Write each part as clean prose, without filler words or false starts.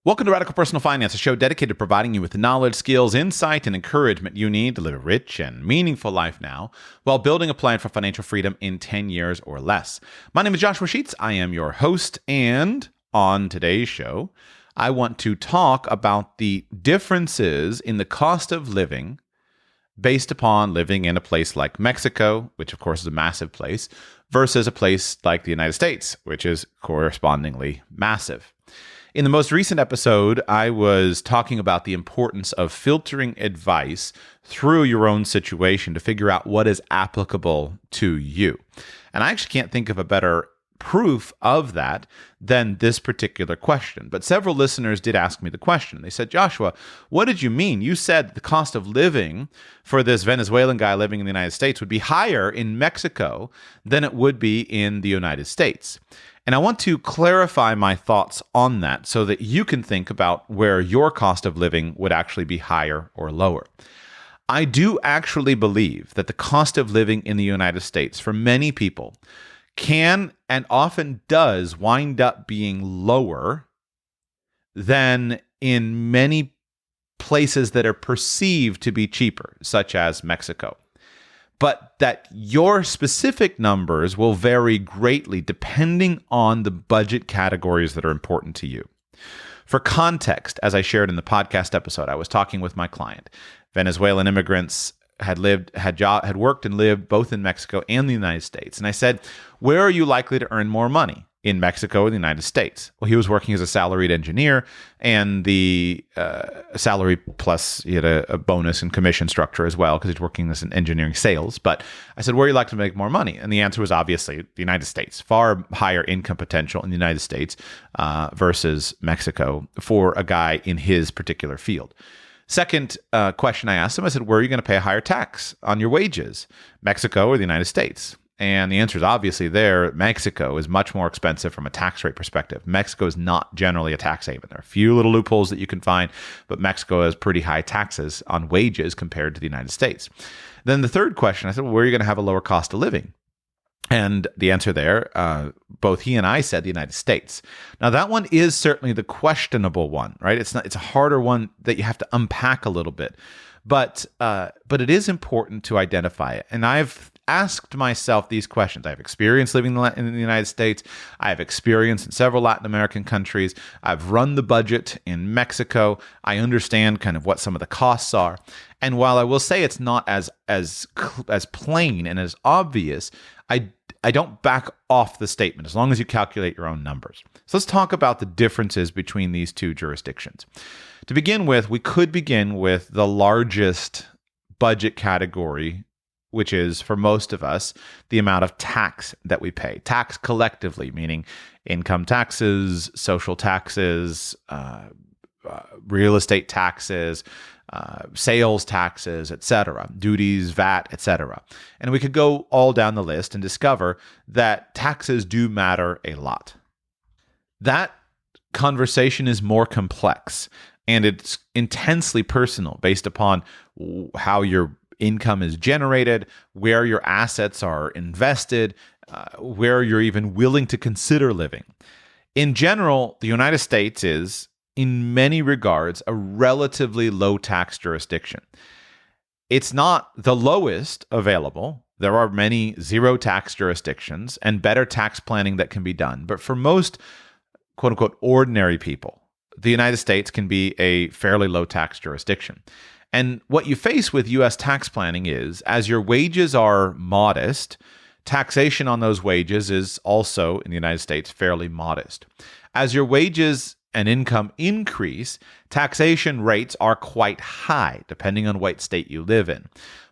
Welcome to Radical Personal Finance, a show dedicated to providing you with the knowledge, skills, insight, and encouragement you need to live a rich and meaningful life now while building a plan for financial freedom in 10 years or less. My name is Joshua Sheets. I am your host, and on today's show, I want to talk about the differences in the cost of living based upon living in a place like Mexico, which of course is a massive place, versus a place like the United States, which is correspondingly massive. In the most recent episode, I was talking about the importance of filtering advice through your own situation to figure out what is applicable to you. And I actually can't think of a better proof of that than this particular question. But several listeners did ask me the question. They said, Joshua, what did you mean? You said the cost of living for this Venezuelan guy living in the United States would be higher in Mexico than it would be in the United States. And I want to clarify my thoughts on that so that you can think about where your cost of living would actually be higher or lower. I do actually believe that the cost of living in the United States for many people can and often does wind up being lower than in many places that are perceived to be cheaper, such as Mexico. But that your specific numbers will vary greatly depending on the budget categories that are important to you. For context, as I shared in the podcast episode, I was talking with my client. Venezuelan immigrants had worked and lived both in Mexico and the United States. And I said, where are you likely to earn more money? In Mexico or the United States? Well, he was working as a salaried engineer, and the salary plus he had a bonus and commission structure as well because he's working as an engineering sales. But I said, where are you likely to make more money? And the answer was obviously the United States. Far higher income potential in the United States versus Mexico for a guy in his particular field. Second question I asked him, I said, where are you going to pay a higher tax on your wages? Mexico or the United States? And the answer is obviously there. Mexico is much more expensive from a tax rate perspective. Mexico is not generally a tax haven. There are a few little loopholes that you can find, but Mexico has pretty high taxes on wages compared to the United States. Then the third question, I said, well, where are you going to have a lower cost of living? And the answer there, both he and I said the United States. Now that one is certainly the questionable one, right? It's a harder one that you have to unpack a little bit, but it is important to identify it. And I've asked myself these questions. I have experience living in the United States. I have experience in several Latin American countries. I've run the budget in Mexico. I understand kind of what some of the costs are. And while I will say it's not as plain and as obvious, I don't back off the statement as long as you calculate your own numbers. So let's talk about the differences between these two jurisdictions. To begin with, we could begin with the largest budget category, which is, for most of us, the amount of tax that we pay. Tax collectively, meaning income taxes, social taxes, real estate taxes, sales taxes, etc., duties, VAT, etc. And we could go all down the list and discover that taxes do matter a lot. That conversation is more complex, and it's intensely personal based upon how your income is generated, where your assets are invested, where you're even willing to consider living. In general, the United States is, in many regards, a relatively low tax jurisdiction. It's not the lowest available. There are many zero tax jurisdictions and better tax planning that can be done. But for most, quote unquote, ordinary people, the United States can be a fairly low tax jurisdiction. And what you face with U.S. tax planning is, as your wages are modest, taxation on those wages is also, in the United States, fairly modest. As your wages and income increase, taxation rates are quite high, depending on what state you live in.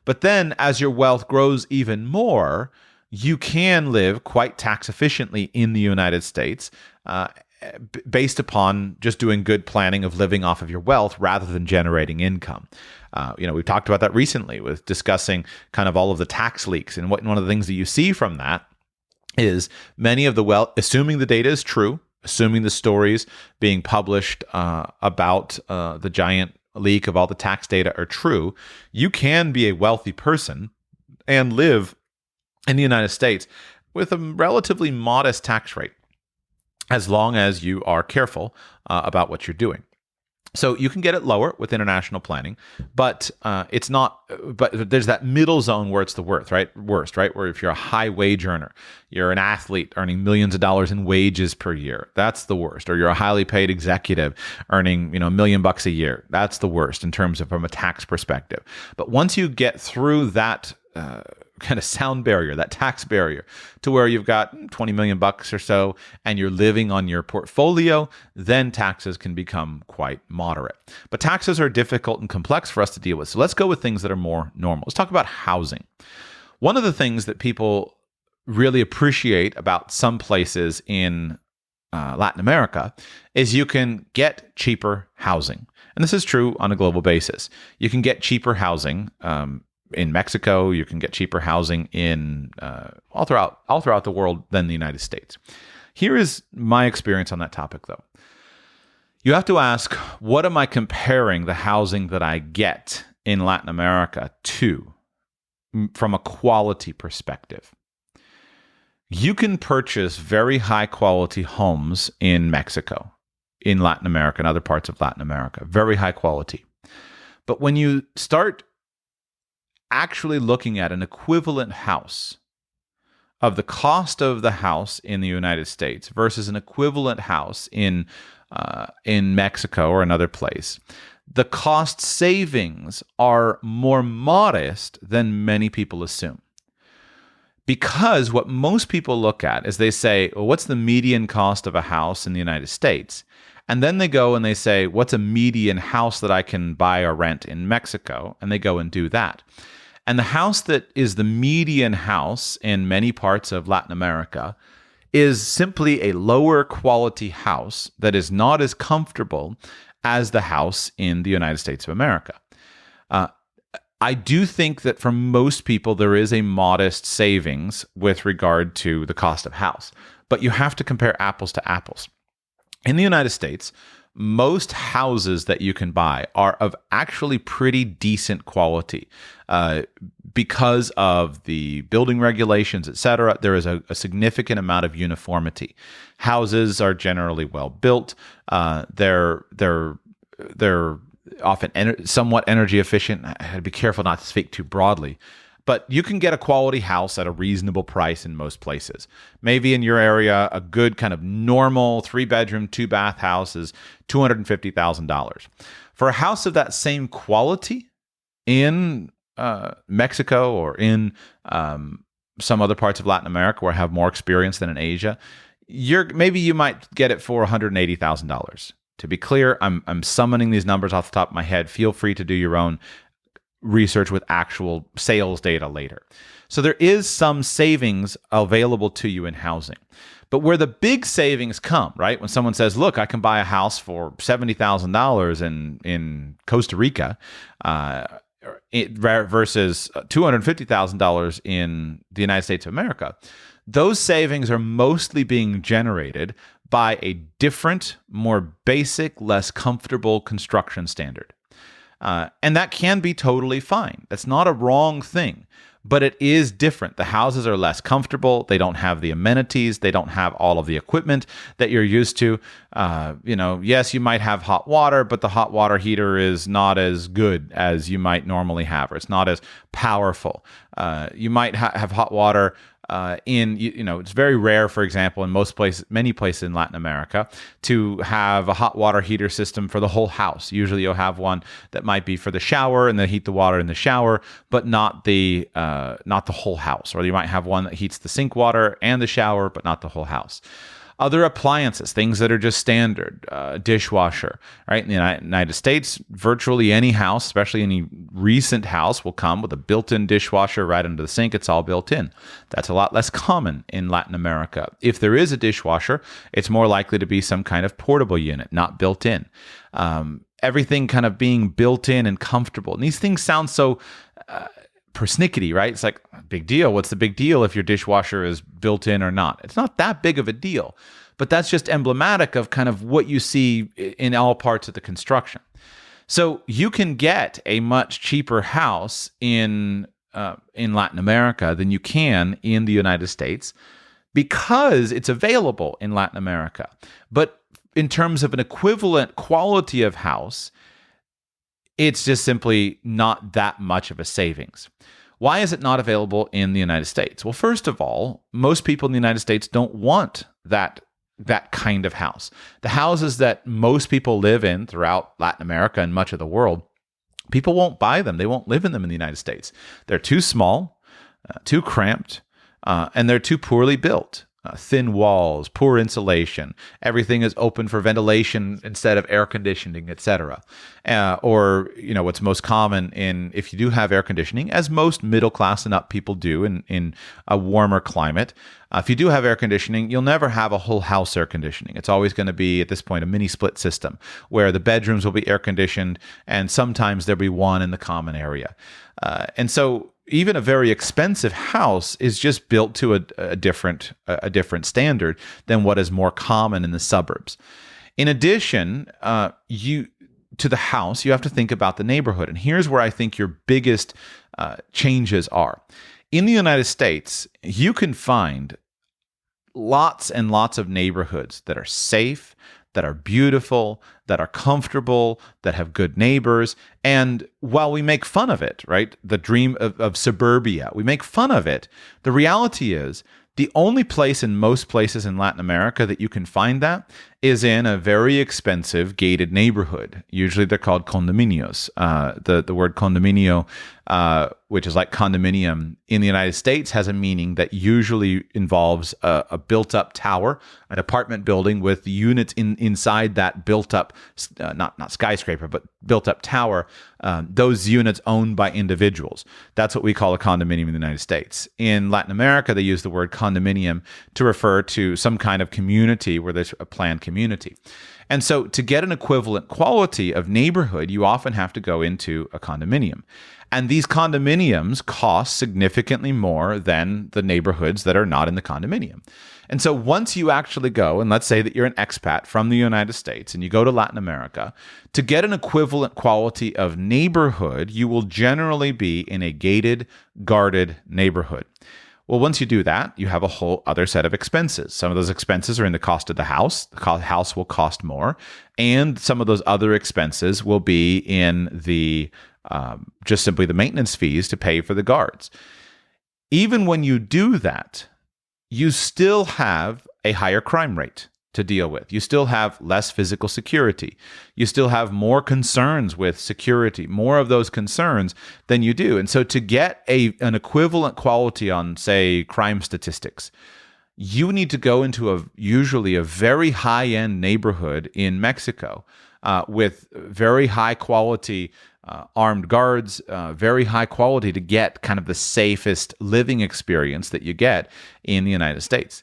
But then, as your wealth grows even more, you can live quite tax efficiently in the United States, based upon just doing good planning of living off of your wealth rather than generating income. We've talked about that recently with discussing kind of all of the tax leaks. And one of the things that you see from that is many of the wealth, assuming the data is true, assuming the stories being published about the giant leak of all the tax data are true, you can be a wealthy person and live in the United States with a relatively modest tax rate. as long as you are careful about what you're doing. So you can get it lower with international planning, but it's not. But there's that middle zone where it's the worst, right? Where if you're a high wage earner, you're an athlete earning millions of dollars in wages per year, that's the worst. Or you're a highly paid executive earning $1 million a year, that's the worst in terms of from a tax perspective. But once you get through that kind of sound barrier, that tax barrier, to where you've got $20 million or so and you're living on your portfolio, then taxes can become quite moderate. But taxes are difficult and complex for us to deal with. So let's go with things that are more normal. Let's talk about housing. One of the things that people really appreciate about some places in Latin America is you can get cheaper housing. And this is true on a global basis. You can get cheaper housing in Mexico. You can get cheaper housing in all throughout the world than the United States. Here is my experience on that topic, though. You have to ask, what am I comparing the housing that I get in Latin America to from a quality perspective? You can purchase very high quality homes in Mexico, in Latin America, and other parts of Latin America, very high quality. But when you start actually looking at an equivalent house of the cost of the house in the United States versus an equivalent house in Mexico or another place, the cost savings are more modest than many people assume. Because what most people look at is they say, well, what's the median cost of a house in the United States? And then they go and they say, what's a median house that I can buy or rent in Mexico? And they go and do that. And the house that is the median house in many parts of Latin America is simply a lower quality house that is not as comfortable as the house in the United States of America. I do think that for most people, there is a modest savings with regard to the cost of house, but you have to compare apples to apples. In the United States, most houses that you can buy are of actually pretty decent quality. Because of the building regulations, et cetera, there is a significant amount of uniformity. Houses are generally well built. They're often somewhat energy efficient. I had to be careful not to speak too broadly. But you can get a quality house at a reasonable price in most places. Maybe in your area, a good kind of normal 3-bedroom, 2-bath house is $250,000. For a house of that same quality in Mexico or in some other parts of Latin America where I have more experience than in Asia, maybe you might get it for $180,000. To be clear, I'm summoning these numbers off the top of my head. Feel free to do your own research with actual sales data later. So there is some savings available to you in housing. But where the big savings come, right? When someone says, look, I can buy a house for $70,000 in Costa Rica versus $250,000 in the United States of America, those savings are mostly being generated by a different, more basic, less comfortable construction standard. And that can be totally fine. That's not a wrong thing, but it is different. The houses are less comfortable. They don't have the amenities. They don't have all of the equipment that you're used to. Yes, you might have hot water, but the hot water heater is not as good as you might normally have, or it's not as powerful. You might have hot water it's very rare, for example, in many places in Latin America, to have a hot water heater system for the whole house. Usually you'll have one that might be for the shower and they heat the water in the shower, but not the whole house. Or you might have one that heats the sink water and the shower, but not the whole house. Other appliances, things that are just standard, dishwasher, right? In the United States, virtually any house, especially any recent house, will come with a built-in dishwasher right under the sink. It's all built in. That's a lot less common in Latin America. If there is a dishwasher, it's more likely to be some kind of portable unit, not built in. Everything kind of being built in and comfortable. And these things sound so persnickety, right? It's like, big deal. What's the big deal if your dishwasher is built in or not? It's not that big of a deal, but that's just emblematic of kind of what you see in all parts of the construction. So you can get a much cheaper house in Latin America than you can in the United States, because it's available in Latin America. But in terms of an equivalent quality of house, it's just simply not that much of a savings. Why is it not available in the United States? Well, first of all, most people in the United States don't want that kind of house. The houses that most people live in throughout Latin America and much of the world, people won't buy them. They won't live in them in the United States. They're too small, too cramped, and they're too poorly built. Thin walls, poor insulation, everything is open for ventilation instead of air conditioning, etc. Or, what's most common if you do have air conditioning, as most middle class and up people do in a warmer climate, if you do have air conditioning, you'll never have a whole house air conditioning. It's always going to be, at this point, a mini split system where the bedrooms will be air conditioned and sometimes there'll be one in the common area. And so even a very expensive house is just built to a different standard than what is more common in the suburbs. In addition, to the house, you have to think about the neighborhood. And here's where I think your biggest changes are. In the United States, you can find lots and lots of neighborhoods that are safe, that are beautiful, that are comfortable, that have good neighbors. And while we make fun of it, right, the dream of suburbia, we make fun of it, the reality is the only place in most places in Latin America that you can find that is in a very expensive gated neighborhood. Usually they're called condominios. The word condominio, which is like condominium in the United States, has a meaning that usually involves a built-up tower, an apartment building with units inside that built-up, not skyscraper, but built-up tower, those units owned by individuals. That's what we call a condominium in the United States. In Latin America, they use the word condominium to refer to some kind of community where there's a planned community. And so to get an equivalent quality of neighborhood, you often have to go into a condominium. And these condominiums cost significantly more than the neighborhoods that are not in the condominium. And so once you actually go, and let's say that you're an expat from the United States and you go to Latin America, to get an equivalent quality of neighborhood, you will generally be in a gated, guarded neighborhood. Well, once you do that, you have a whole other set of expenses. Some of those expenses are in the cost of the house. The house will cost more. And some of those other expenses will be in the just simply the maintenance fees to pay for the guards. Even when you do that, you still have a higher crime rate to deal with. You still have less physical security. You still have more concerns with security, more of those concerns than you do. And so to get an equivalent quality on, say, crime statistics, you need to go into usually a very high-end neighborhood in Mexico with very high-quality armed guards, very high quality to get kind of the safest living experience that you get in the United States.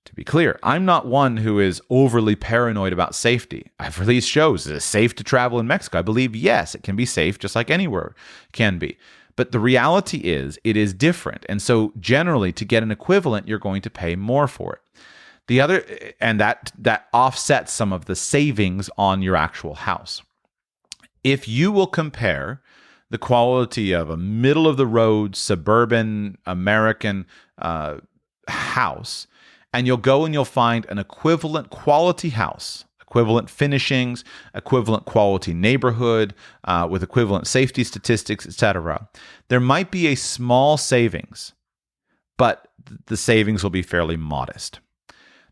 To be clear, I'm not one who is overly paranoid about safety. I've released shows. Is it safe to travel in Mexico? I believe, yes, it can be safe just like anywhere can be. But the reality is it is different. And so generally to get an equivalent, you're going to pay more for it. The other, and that offsets some of the savings on your actual house. If you will compare the quality of a middle-of-the-road suburban American house, and you'll go and you'll find an equivalent quality house, equivalent finishings, equivalent quality neighborhood, with equivalent safety statistics, etc., there might be a small savings, but the savings will be fairly modest.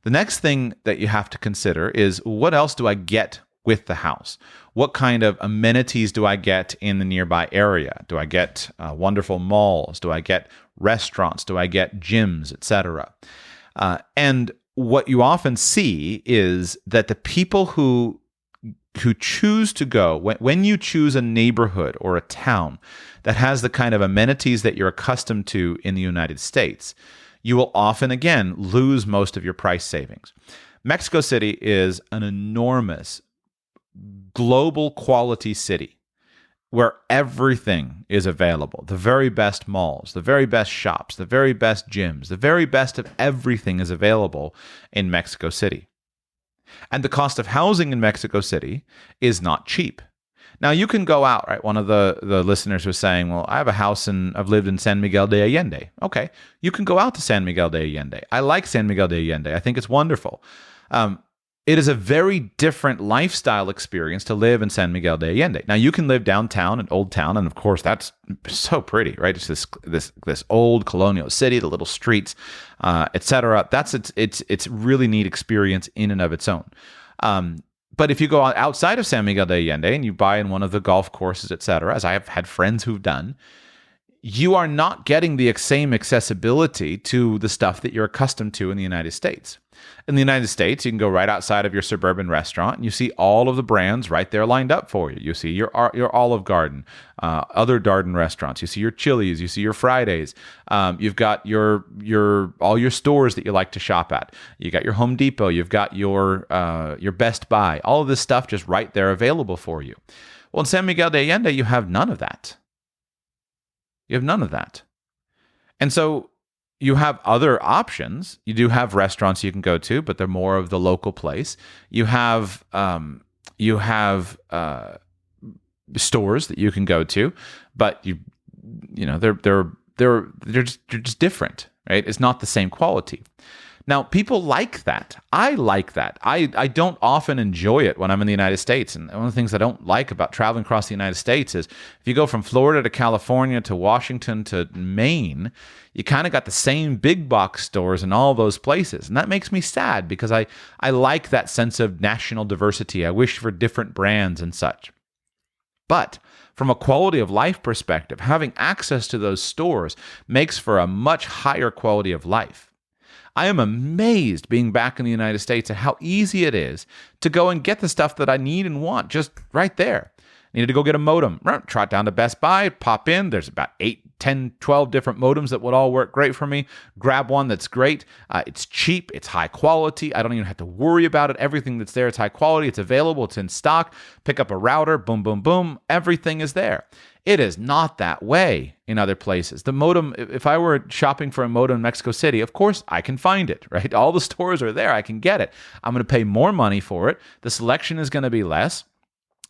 The next thing that you have to consider is, what else do I get with the house? What kind of amenities do I get in the nearby area? Do I get wonderful malls? Do I get restaurants? Do I get gyms, etc.? And what you often see is that the people who choose to go, when you choose a neighborhood or a town that has the kind of amenities that you're accustomed to in the United States, you will often, again, lose most of your price savings. Mexico City is an enormous global quality city where everything is available. The very best malls, the very best shops, the very best gyms, the very best of everything is available in Mexico City. And the cost of housing in Mexico City is not cheap. Now you can go out, right? One of the listeners was saying, well, I have a house and I've lived in San Miguel de Allende. Okay, you can go out to San Miguel de Allende. I like San Miguel de Allende. I think it's wonderful. It is a very different lifestyle experience to live in San Miguel de Allende. Now you can live downtown in Old Town, and of course that's so pretty, right? It's this old colonial city, the little streets, etc. It's really neat experience in and of its own. But if you go outside of San Miguel de Allende and you buy in one of the golf courses, etc., as I have had friends who've done, you are not getting the same accessibility to the stuff that you're accustomed to in the United States. In the United States, you can go right outside of your suburban restaurant and you see all of the brands right there lined up for you. You see your Olive Garden, other Darden restaurants. You see your Chili's. You see your Fridays. You've got all your stores that you like to shop at. You got your Home Depot. You've got your Best Buy. All of this stuff just right there available for you. Well, in San Miguel de Allende, you have none of that. You have none of that. And so you have other options. You do have restaurants you can go to, but they're more of the local place. You have stores that you can go to, but they're just different, right? It's not the same quality. Now, people like that. I like that. I don't often enjoy it when I'm in the United States. And one of the things I don't like about traveling across the United States is if you go from Florida to California to Washington to Maine, you kind of got the same big box stores in all those places. And that makes me sad because I like that sense of national diversity. I wish for different brands and such. But from a quality of life perspective, having access to those stores makes for a much higher quality of life. I am amazed being back in the United States at how easy it is to go and get the stuff that I need and want just right there. I needed to go get a modem. Trot down to Best Buy, pop in. There's about 8, 10, 12 different modems that would all work great for me. Grab one that's great. It's cheap. It's high quality. I don't even have to worry about it. Everything that's there, it's high quality. It's available. It's in stock. Pick up a router. Boom, boom, boom. Everything is there. It is not that way in other places. The modem, if I were shopping for a modem in Mexico City, of course I can find it, right? All the stores are there. I can get it. I'm going to pay more money for it. The selection is going to be less.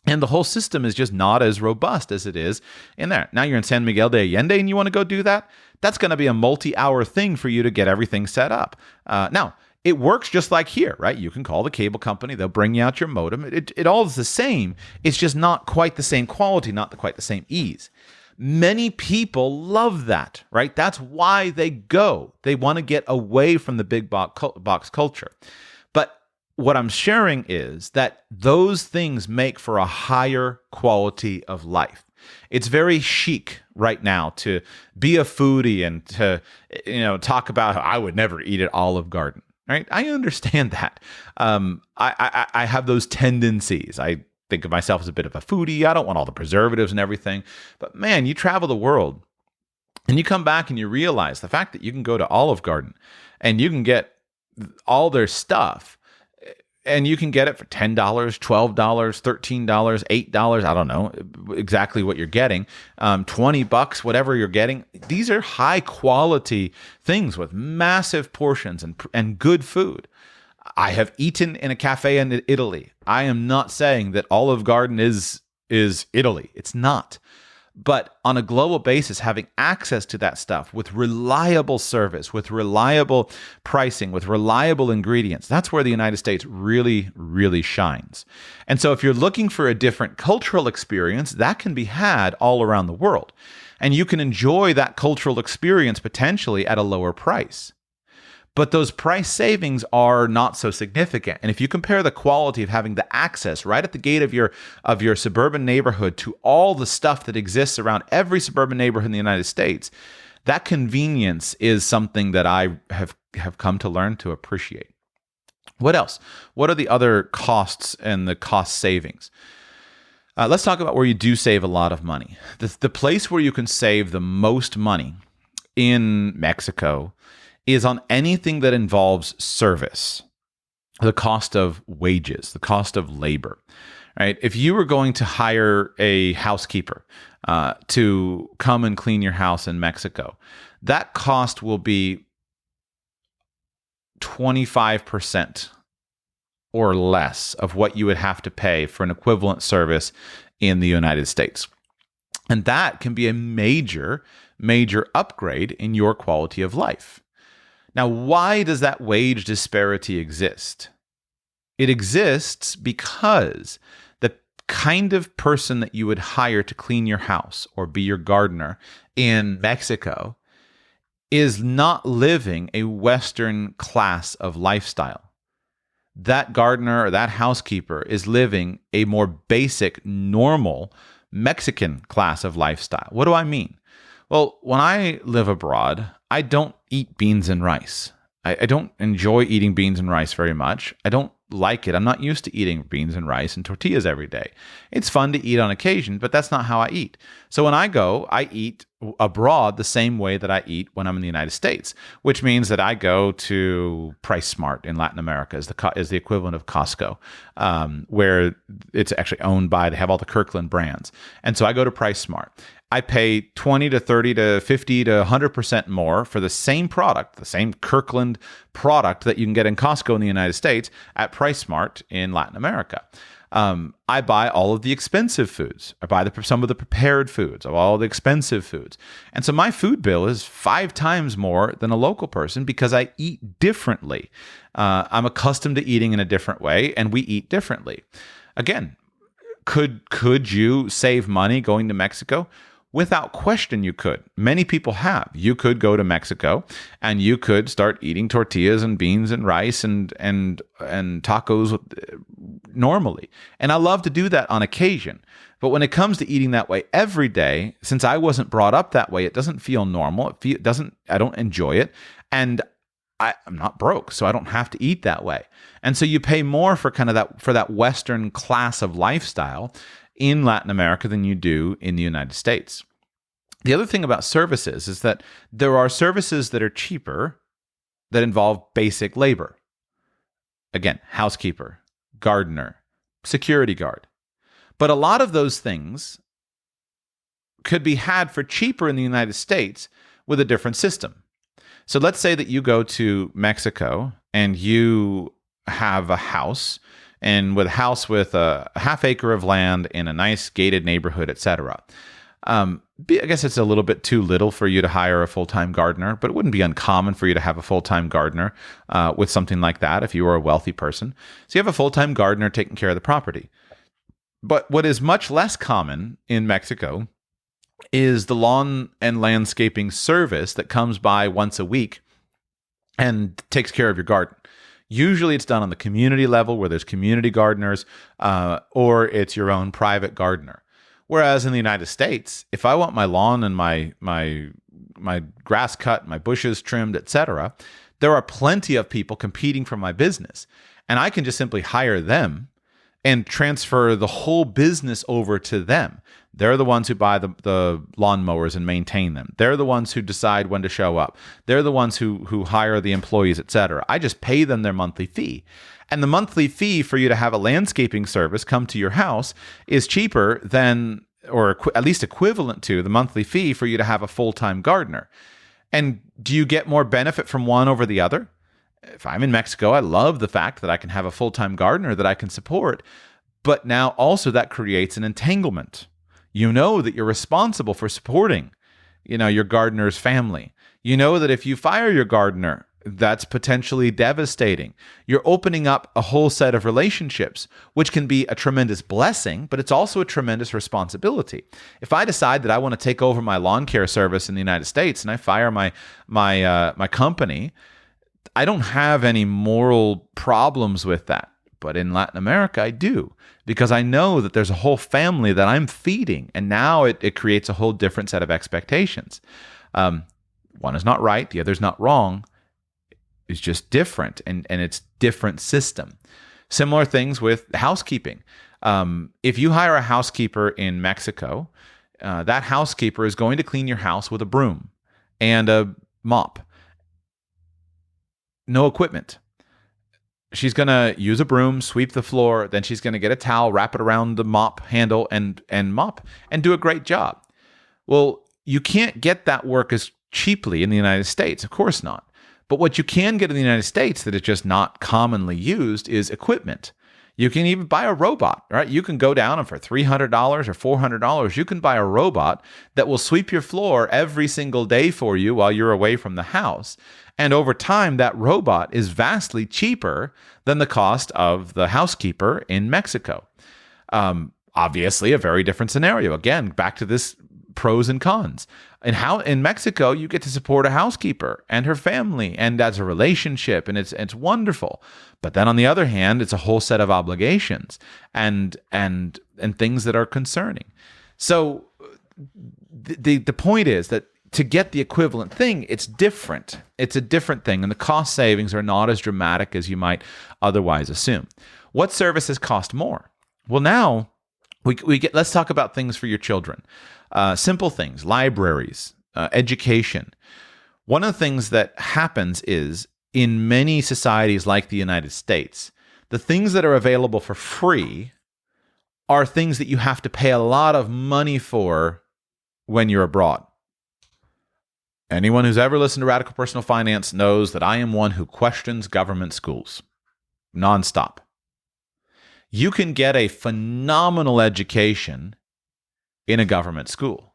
And the whole system is just not as robust as it is in there. Now you're in San Miguel de Allende and you want to go do that? That's going to be a multi-hour thing for you to get everything set up. Now, it works just like here, right? You can call the cable company. They'll bring you out your modem. It all is the same. It's just not quite the same quality, not quite the same ease. Many people love that, right? That's why they go. They want to get away from the big box culture. But what I'm sharing is that those things make for a higher quality of life. It's very chic right now to be a foodie and to talk about how I would never eat at Olive Garden. Right? I understand that. I have those tendencies. I think of myself as a bit of a foodie. I don't want all the preservatives and everything. But man, you travel the world and you come back and you realize the fact that you can go to Olive Garden and you can get all their stuff and you can get it for $10, $12, $13, $8. I don't know exactly what you're getting. $20, whatever you're getting. These are high quality things with massive portions and good food. I have eaten in a cafe in Italy. I am not saying that Olive Garden is Italy. It's not. But on a global basis, having access to that stuff with reliable service, with reliable pricing, with reliable ingredients, that's where the United States really, really shines. And so if you're looking for a different cultural experience, that can be had all around the world. And you can enjoy that cultural experience potentially at a lower price. But those price savings are not so significant. And if you compare the quality of having the access right at the gate of your suburban neighborhood to all the stuff that exists around every suburban neighborhood in the United States, that convenience is something that I have come to learn to appreciate. What else? What are the other costs and the cost savings? Let's talk about where you do save a lot of money. The place where you can save the most money in Mexico is on anything that involves service, the cost of wages, the cost of labor, right? If you were going to hire a housekeeper to come and clean your house in Mexico, that cost will be 25% or less of what you would have to pay for an equivalent service in the United States. And that can be a major, major upgrade in your quality of life. Now, why does that wage disparity exist? It exists because the kind of person that you would hire to clean your house or be your gardener in Mexico is not living a Western class of lifestyle. That gardener or that housekeeper is living a more basic, normal Mexican class of lifestyle. What do I mean? Well, when I live abroad, I don't eat beans and rice. I don't enjoy eating beans and rice very much. I don't like it. I'm not used to eating beans and rice and tortillas every day. It's fun to eat on occasion, but that's not how I eat. So when I go, I eat abroad the same way that I eat when I'm in the United States, which means that I go to PriceSmart in Latin America, is the equivalent of Costco, where it's actually owned by, they have all the Kirkland brands. And so I go to PriceSmart. I pay 20 to 30 to 50 to 100% more for the same product, the same Kirkland product that you can get in Costco in the United States at PriceSmart in Latin America. I buy all of the expensive foods. I buy some of the prepared foods, all the expensive foods. And so my food bill is 5 times more than a local person because I eat differently. I'm accustomed to eating in a different way, and we eat differently. Again, could you save money going to Mexico? Without question, you could. Many people have. You could go to Mexico and you could start eating tortillas and beans and rice and tacos normally. And I love to do that on occasion. But when it comes to eating that way every day, since I wasn't brought up that way, it doesn't feel normal. I don't enjoy it. And I'm not broke, so I don't have to eat that way. And so you pay more for that Western class of lifestyle in Latin America than you do in the United States. The other thing about services is that there are services that are cheaper that involve basic labor. Again, housekeeper, gardener, security guard. But a lot of those things could be had for cheaper in the United States with a different system. So let's say that you go to Mexico and you have a house, and with a house with a half acre of land in a nice gated neighborhood, etc. I guess it's a little bit too little for you to hire a full-time gardener, but it wouldn't be uncommon for you to have a full-time gardener with something like that if you were a wealthy person. So you have a full-time gardener taking care of the property. But what is much less common in Mexico is the lawn and landscaping service that comes by once a week and takes care of your garden. Usually it's done on the community level where there's community gardeners, or it's your own private gardener. Whereas in the United States, if I want my lawn and my grass cut, my bushes trimmed, etc., there are plenty of people competing for my business. And I can just simply hire them and transfer the whole business over to them. They're the ones who buy the lawnmowers and maintain them. They're the ones who decide when to show up. They're the ones who hire the employees, etc. I just pay them their monthly fee. And the monthly fee for you to have a landscaping service come to your house is cheaper than, or at least equivalent to, the monthly fee for you to have a full-time gardener. And do you get more benefit from one over the other? If I'm in Mexico, I love the fact that I can have a full-time gardener that I can support. But now also that creates an entanglement. You know that you're responsible for supporting, your gardener's family. You know that if you fire your gardener, that's potentially devastating. You're opening up a whole set of relationships, which can be a tremendous blessing, but it's also a tremendous responsibility. If I decide that I want to take over my lawn care service in the United States and I fire my company, I don't have any moral problems with that. But in Latin America, I do, because I know that there's a whole family that I'm feeding, and now it creates a whole different set of expectations. One is not right, the other is not wrong. It's just different, and it's different system. Similar things with housekeeping. If you hire a housekeeper in Mexico, that housekeeper is going to clean your house with a broom and a mop. No equipment. She's going to use a broom, sweep the floor, then she's going to get a towel, wrap it around the mop handle and mop and do a great job. Well, you can't get that work as cheaply in the United States. Of course not. But what you can get in the United States that is just not commonly used is equipment. You can even buy a robot, right? You can go down and for $300 or $400, you can buy a robot that will sweep your floor every single day for you while you're away from the house. And over time, that robot is vastly cheaper than the cost of the housekeeper in Mexico. Obviously, a very different scenario. Again, back to this pros and cons. In Mexico, you get to support a housekeeper and her family, and that's a relationship, and it's wonderful. But then on the other hand, it's a whole set of obligations and things that are concerning. So the point is that to get the equivalent thing, it's different. It's a different thing, and the cost savings are not as dramatic as you might otherwise assume. What services cost more? Well, now let's talk about things for your children. Simple things, libraries, education. One of the things that happens is in many societies like the United States, the things that are available for free are things that you have to pay a lot of money for when you're abroad. Anyone who's ever listened to Radical Personal Finance knows that I am one who questions government schools nonstop. You can get a phenomenal education in a government school.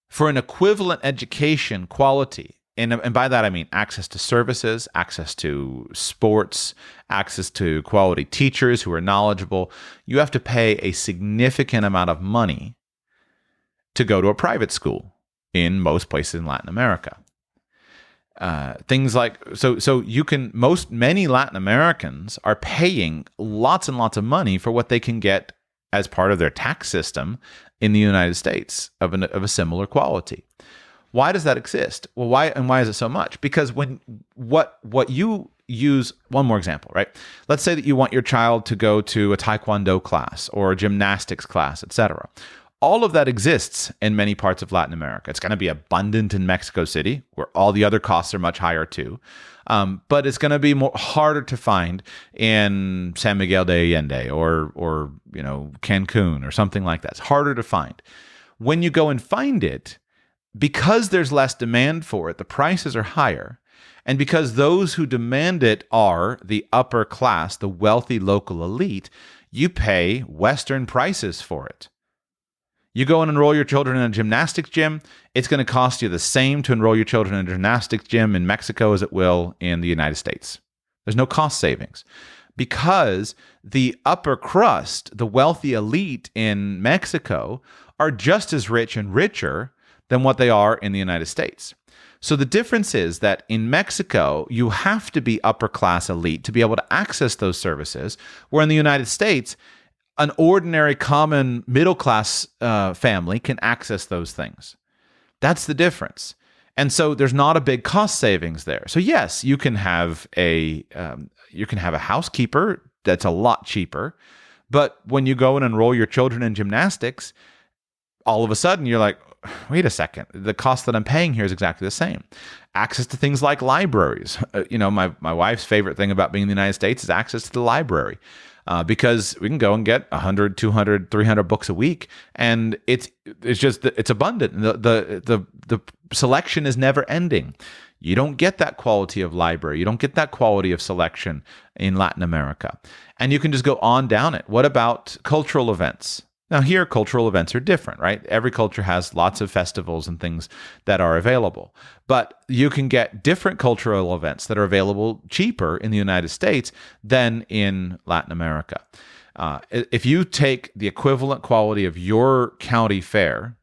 For an equivalent education quality, and by that I mean access to services, access to sports, access to quality teachers who are knowledgeable, you have to pay a significant amount of money to go to a private school in most places in Latin America. Things like many Latin Americans are paying lots and lots of money for what they can get as part of their tax system in the United States of a similar quality. Why does that exist? Well, why is it so much? Because what you use, one more example, right? Let's say that you want your child to go to a taekwondo class or a gymnastics class, etc. All of that exists in many parts of Latin America. It's going to be abundant in Mexico City, where all the other costs are much higher too. But it's going to be harder to find in San Miguel de Allende or Cancun or something like that. It's harder to find. When you go and find it, because there's less demand for it, the prices are higher. And because those who demand it are the upper class, the wealthy local elite, you pay Western prices for it. You go and enroll your children in a gymnastics gym, it's going to cost you the same to enroll your children in a gymnastics gym in Mexico as it will in the United States. There's no cost savings because the upper crust, the wealthy elite in Mexico, are just as rich and richer than what they are in the United States. So the difference is that in Mexico, you have to be upper class elite to be able to access those services, where in the United States, an ordinary, common, middle-class family can access those things. That's the difference. And so there's not a big cost savings there. So yes, you can have a housekeeper that's a lot cheaper, but when you go and enroll your children in gymnastics, all of a sudden you're like, wait a second, the cost that I'm paying here is exactly the same. Access to things like libraries. My wife's favorite thing about being in the United States is access to the library. Because we can go and get 100, 200, 300 books a week, and it's abundant. The selection is never ending. You don't get that quality of library. You don't get that quality of selection in Latin America. And you can just go on down it. What about cultural events? Now here, cultural events are different, right? Every culture has lots of festivals and things that are available. But you can get different cultural events that are available cheaper in the United States than in Latin America. If you take the equivalent quality of your county fair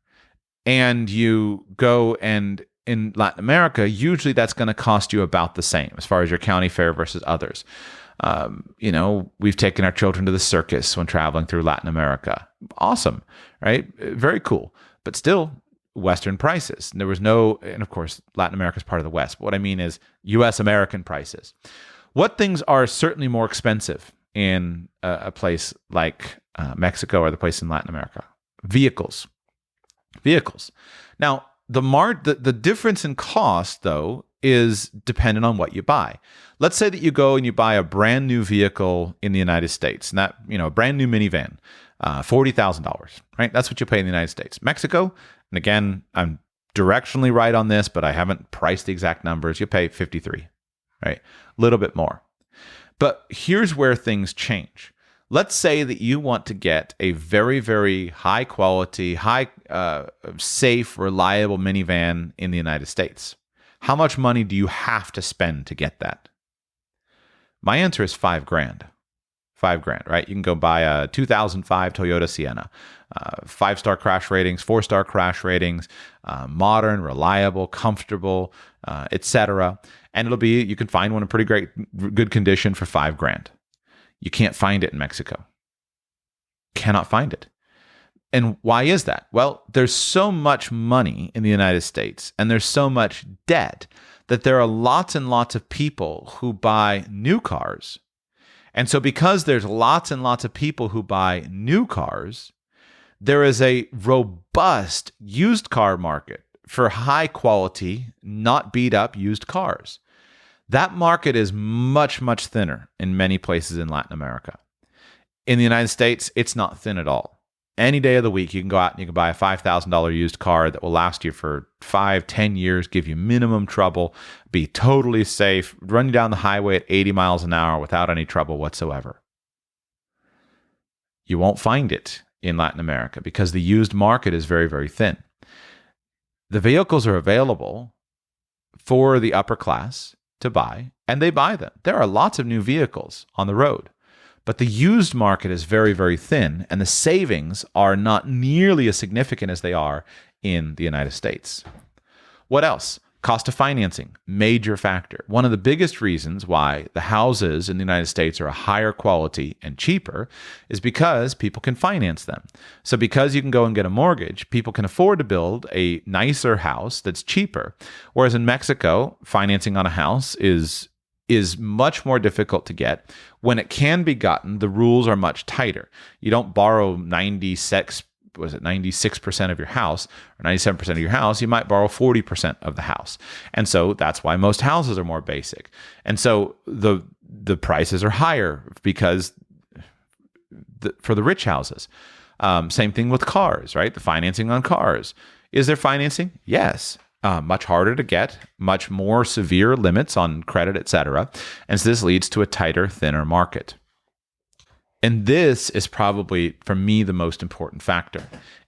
and you go and in Latin America, usually that's going to cost you about the same as far as your county fair versus others. We've taken our children to the circus when traveling through Latin America. Awesome, right? Very cool. But still, Western prices. And of course, Latin America is part of the West. But what I mean is U.S. American prices. What things are certainly more expensive in a place like Mexico or the place in Latin America? Vehicles. Now, the difference in cost, though, is dependent on what you buy. Let's say that you go and you buy a brand new vehicle in the United States, and that, a brand new minivan, $40,000, right? That's what you pay in the United States. Mexico, and again, I'm directionally right on this, but I haven't priced the exact numbers. You pay 53, right? A little bit more. But here's where things change. Let's say that you want to get a very, very high quality, safe, reliable minivan in the United States. How much money do you have to spend to get that? My answer is $5,000. $5,000, right? You can go buy a 2005 Toyota Sienna, 5-star crash ratings, 4-star crash ratings, modern, reliable, comfortable, etc. And you can find one in pretty good condition for $5,000. You can't find it in Mexico. Cannot find it. And why is that? Well, there's so much money in the United States and there's so much debt that there are lots and lots of people who buy new cars. And so because there's lots and lots of people who buy new cars, there is a robust used car market for high quality, not beat up used cars. That market is much, much thinner in many places in Latin America. In the United States, it's not thin at all. Any day of the week, you can go out and you can buy a $5,000 used car that will last you for 5-10 years, give you minimum trouble, be totally safe, run you down the highway at 80 miles an hour without any trouble whatsoever. You won't find it in Latin America because the used market is very, very thin. The vehicles are available for the upper class to buy, and they buy them. There are lots of new vehicles on the road, but the used market is very, very thin, and the savings are not nearly as significant as they are in the United States. What else? Cost of financing, major factor. One of the biggest reasons why the houses in the United States are a higher quality and cheaper is because people can finance them. So because you can go and get a mortgage, people can afford to build a nicer house that's cheaper. Whereas in Mexico, financing on a house is much more difficult to get. When it can be gotten, the rules are much tighter. You don't borrow 96% of your house or 97% of your house. You might borrow 40% of the house. And so that's why most houses are more basic. And so the prices are higher because for the rich houses. Same thing with cars, right? The financing on cars. Is there financing? Yes. Much harder to get, much more severe limits on credit, etc. And so this leads to a tighter, thinner market. And this is probably, for me, the most important factor.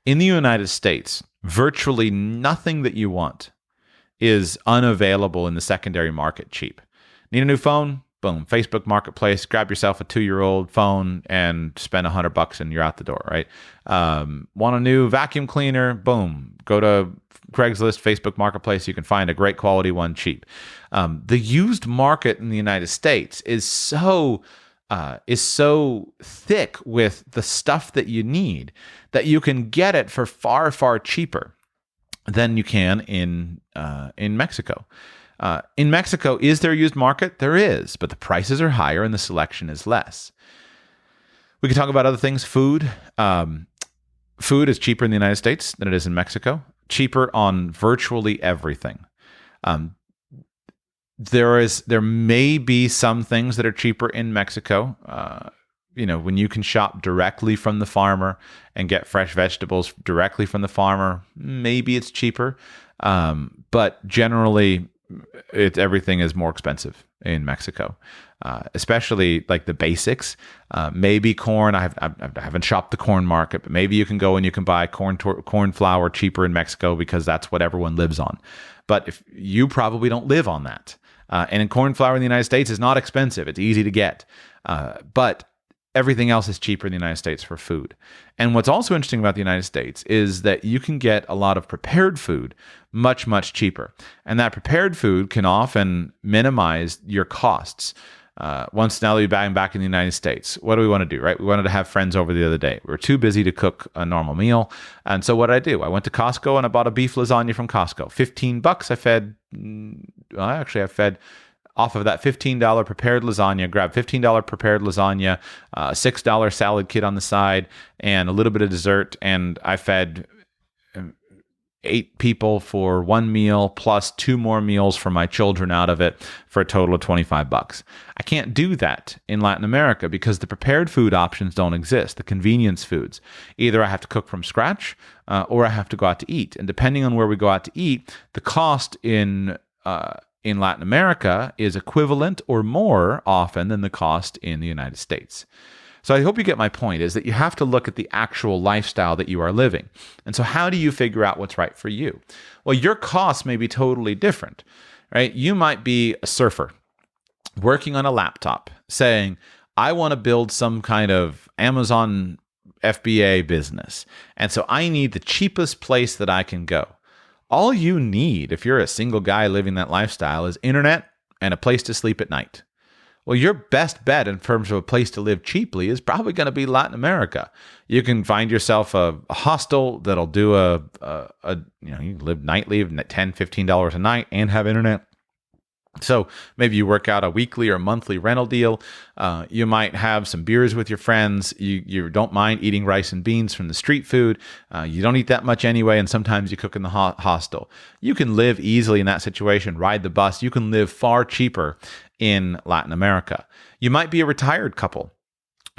In the United States, virtually nothing that you want is unavailable in the secondary market cheap. Need a new phone? Boom, Facebook Marketplace, grab yourself a 2-year-old phone and spend $100 and you're out the door, right? Want a new vacuum cleaner? Boom, go to Craigslist, Facebook Marketplace. You can find a great quality one cheap. The used market in the United States is so thick with the stuff that you need that you can get it for far, far cheaper than you can in Mexico. In Mexico, is there a used market? There is, but the prices are higher and the selection is less. We could talk about other things. Food. Food is cheaper in the United States than it is in Mexico. Cheaper on virtually everything. There may be some things that are cheaper in Mexico. When you can shop directly from the farmer and get fresh vegetables directly from the farmer, maybe it's cheaper. But generally, everything is more expensive in Mexico, especially like the basics. Maybe corn. I haven't shopped the corn market, but maybe you can go and you can buy corn flour cheaper in Mexico because that's what everyone lives on. But if you probably don't live on that. And corn flour in the United States is not expensive. It's easy to get. But everything else is cheaper in the United States for food. And what's also interesting about the United States is that you can get a lot of prepared food much, much cheaper. And that prepared food can often minimize your costs. Once now that we're back in the United States, what do we want to do, right? We wanted to have friends over the other day. We were too busy to cook a normal meal. And so what did I do? I went to Costco and I bought a beef lasagna from Costco. $15. I fed off of that $15 prepared lasagna, grabbed $15 prepared lasagna, $6 salad kit on the side, and a little bit of dessert. And I fed 8 people for one meal plus 2 more meals for my children out of it for a total of $25. I can't do that in Latin America because the prepared food options don't exist, the convenience foods. Either I have to cook from scratch or I have to go out to eat. And depending on where we go out to eat, the cost in in Latin America is equivalent or more often than the cost in the United States. So I hope you get my point, is that you have to look at the actual lifestyle that you are living. And so how do you figure out what's right for you? Well, your costs may be totally different, right? You might be a surfer working on a laptop saying, I want to build some kind of Amazon FBA business. And so I need the cheapest place that I can go. All you need, if you're a single guy living that lifestyle, is internet and a place to sleep at night. Well, your best bet in terms of a place to live cheaply is probably going to be Latin America. You can find yourself a hostel that'll do you can live nightly at $10, $15 a night and have internet. So maybe you work out a weekly or monthly rental deal. You might have some beers with your friends. You don't mind eating rice and beans from the street food. You don't eat that much anyway, and sometimes you cook in the hostel. You can live easily in that situation, ride the bus. You can live far cheaper in Latin America. You might be a retired couple.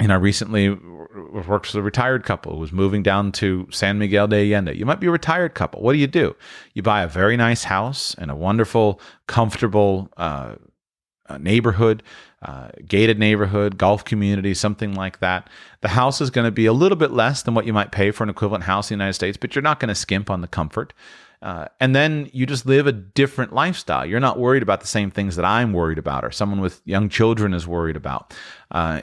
I recently worked with a retired couple who was moving down to San Miguel de Allende. You might be a retired couple. What do? You buy a very nice house in a wonderful, comfortable neighborhood, gated neighborhood, golf community, something like that. The house is going to be a little bit less than what you might pay for an equivalent house in the United States, but you're not going to skimp on the comfort. And then you just live a different lifestyle. You're not worried about the same things that I'm worried about, or someone with young children is worried about.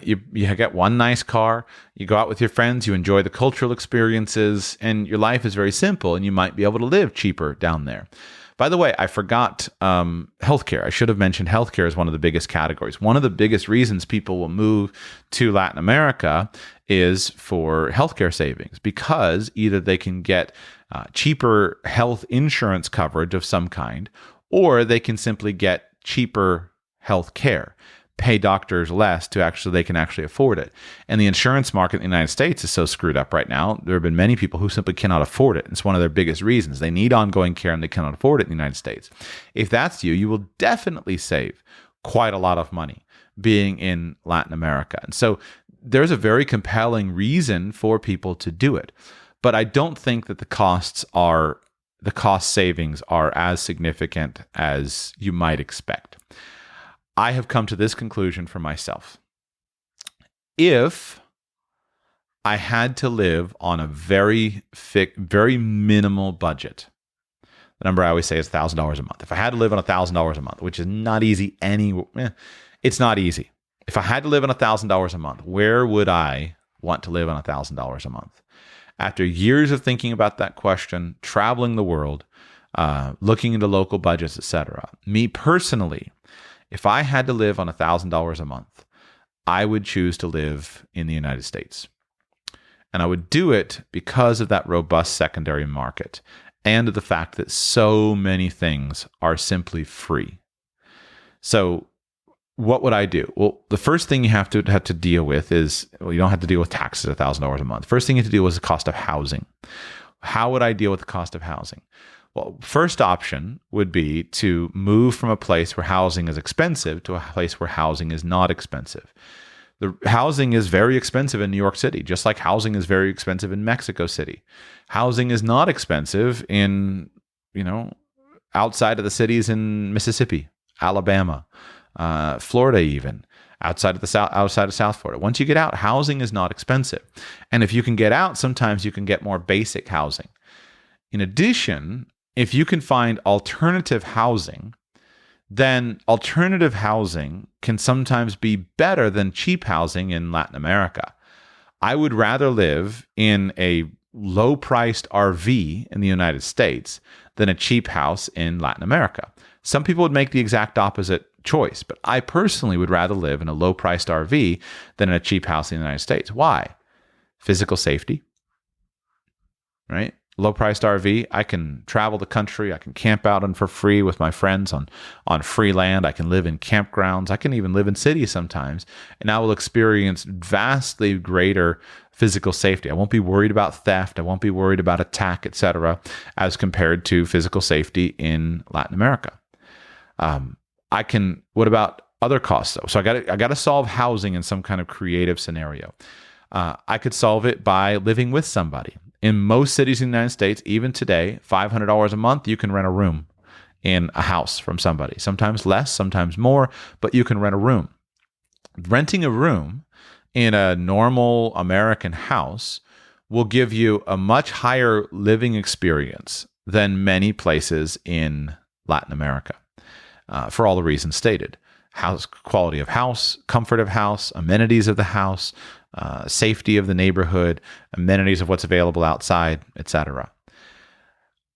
You get one nice car, you go out with your friends, you enjoy the cultural experiences, and your life is very simple, and you might be able to live cheaper down there. By the way, I forgot healthcare. I should have mentioned healthcare as one of the biggest categories. One of the biggest reasons people will move to Latin America is for healthcare savings, because either they can get cheaper health insurance coverage of some kind, or they can simply get cheaper health care, pay doctors less they can actually afford it. And the insurance market in the United States is so screwed up right now. There have been many people who simply cannot afford it. It's one of their biggest reasons. They need ongoing care and they cannot afford it in the United States. If that's you, you will definitely save quite a lot of money being in Latin America. And so there's a very compelling reason for people to do it. But I don't think that the cost savings are as significant as you might expect. I have come to this conclusion for myself. If I had to live on a very minimal budget, the number I always say is $1,000 a month. If I had to live on $1,000 a month, which is not easy it's not easy. If I had to live on $1,000 a month, where would I want to live on $1,000 a month? After years of thinking about that question, traveling the world, looking into local budgets, etc., me personally, if I had to live on $1,000 a month, I would choose to live in the United States. And I would do it because of that robust secondary market and of the fact that so many things are simply free. So what would I do? Well, the first thing you have to deal with is, you don't have to deal with taxes at $1,000 a month. First thing you have to deal with is the cost of housing. How would I deal with the cost of housing? Well, first option would be to move from a place where housing is expensive to a place where housing is not expensive. The housing is very expensive in New York City, just like housing is very expensive in Mexico City. Housing is not expensive in, outside of the cities in Mississippi, Alabama, Florida, even outside of South Florida. Once you get out, housing is not expensive. And if you can get out, sometimes you can get more basic housing. In addition, if you can find alternative housing, then alternative housing can sometimes be better than cheap housing in Latin America. I would rather live in a low-priced RV in the United States than a cheap house in Latin America. Some people would make the exact opposite choice, but I personally would rather live in a low-priced RV than in a cheap house in the United States. Why? Physical safety, right? Low-priced RV, I can travel the country. I can camp out and for free with my friends on free land. I can live in campgrounds. I can even live in cities sometimes, and I will experience vastly greater physical safety. I won't be worried about theft. I won't be worried about attack, etc., as compared to physical safety in Latin America. What about other costs though? So I got to solve housing in some kind of creative scenario. I could solve it by living with somebody. In most cities in the United States, even today, $500 a month, you can rent a room in a house from somebody. Sometimes less, sometimes more, but you can rent a room. Renting a room in a normal American house will give you a much higher living experience than many places in Latin America, for all the reasons stated. House quality of house, comfort of house, amenities of the house, safety of the neighborhood, amenities of what's available outside, etc.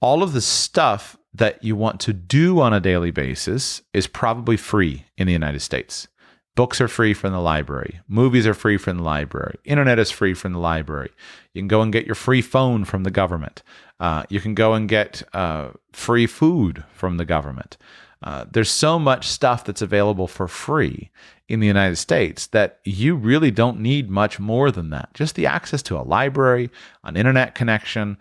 All of the stuff that you want to do on a daily basis is probably free in the United States. Books are free from the library. Movies are free from the library. Internet is free from the library. You can go and get your free phone from the government. You can go and get free food from the government. There's so much stuff that's available for free in the United States that you really don't need much more than that. Just the access to a library, an internet connection,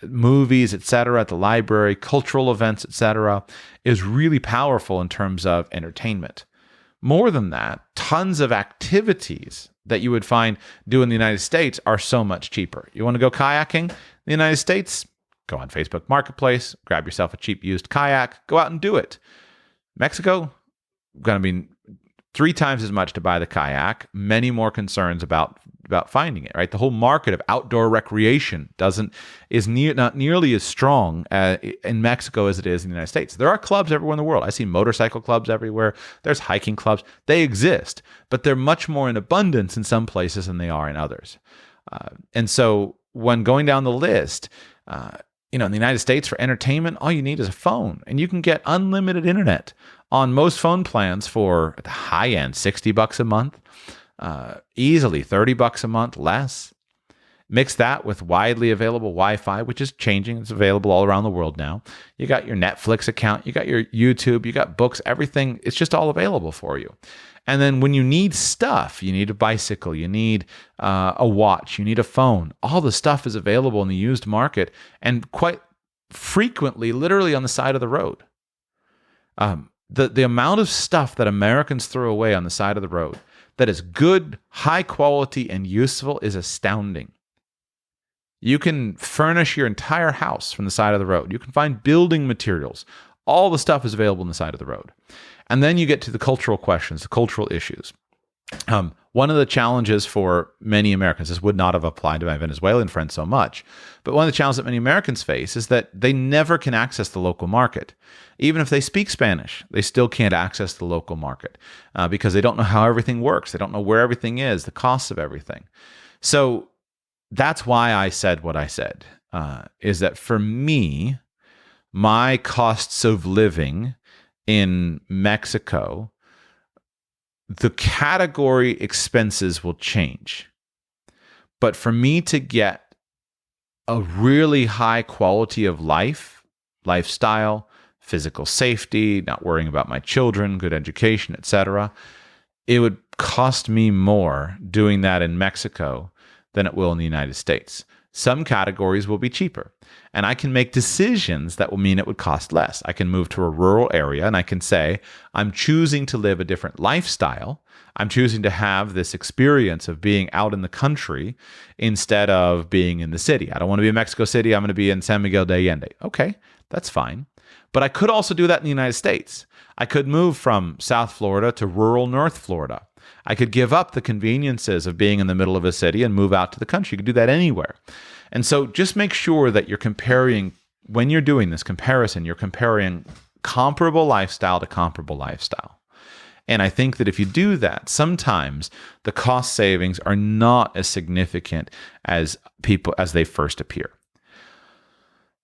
movies, etc. at the library, cultural events, etc. is really powerful in terms of entertainment. More than that, tons of activities that you would find do in the United States are so much cheaper. You want to go kayaking in the United States? Go on Facebook Marketplace, grab yourself a cheap used kayak, go out and do it. Mexico, going to be 3 times as much to buy the kayak, many more concerns about finding it, right? The whole market of outdoor recreation is not nearly as strong in Mexico as it is in the United States. There are clubs everywhere in the world. I see motorcycle clubs everywhere. There's hiking clubs. They exist, but they're much more in abundance in some places than they are in others. And so when going down the list, in the United States for entertainment, all you need is a phone, and you can get unlimited internet on most phone plans for at the high end, $60 a month, easily $30 a month, less. Mix that with widely available Wi-Fi, which is changing. It's available all around the world now. You got your Netflix account, you got your YouTube, you got books, everything. It's just all available for you. And then when you need stuff, you need a bicycle, you need a watch, you need a phone. All the stuff is available in the used market, and quite frequently, literally on the side of the road. The amount of stuff that Americans throw away on the side of the road that is good, high quality, and useful is astounding. You can furnish your entire house from the side of the road. You can find building materials. All the stuff is available on the side of the road. And then you get to the cultural questions, the cultural issues. One of the challenges for many Americans, this would not have applied to my Venezuelan friends so much, but one of the challenges that many Americans face is that they never can access the local market. Even if they speak Spanish, they still can't access the local market because they don't know how everything works. They don't know where everything is, the costs of everything. So that's why I said what I said, is that for me, my costs of living in Mexico, the category expenses will change. But for me to get a really high quality of life, lifestyle, physical safety, not worrying about my children, good education, etc., it would cost me more doing that in Mexico than it will in the United States. Some categories will be cheaper, and I can make decisions that will mean it would cost less. I can move to a rural area and I can say, I'm choosing to live a different lifestyle. I'm choosing to have this experience of being out in the country instead of being in the city. I don't want to be in Mexico City. I'm going to be in San Miguel de Allende. Okay, that's fine. But I could also do that in the United States. I could move from South Florida to rural North Florida. I could give up the conveniences of being in the middle of a city and move out to the country. You could do that anywhere. And so just make sure that you're comparing, when you're doing this comparison, you're comparing comparable lifestyle to comparable lifestyle. And I think that if you do that, sometimes the cost savings are not as significant as they first appear.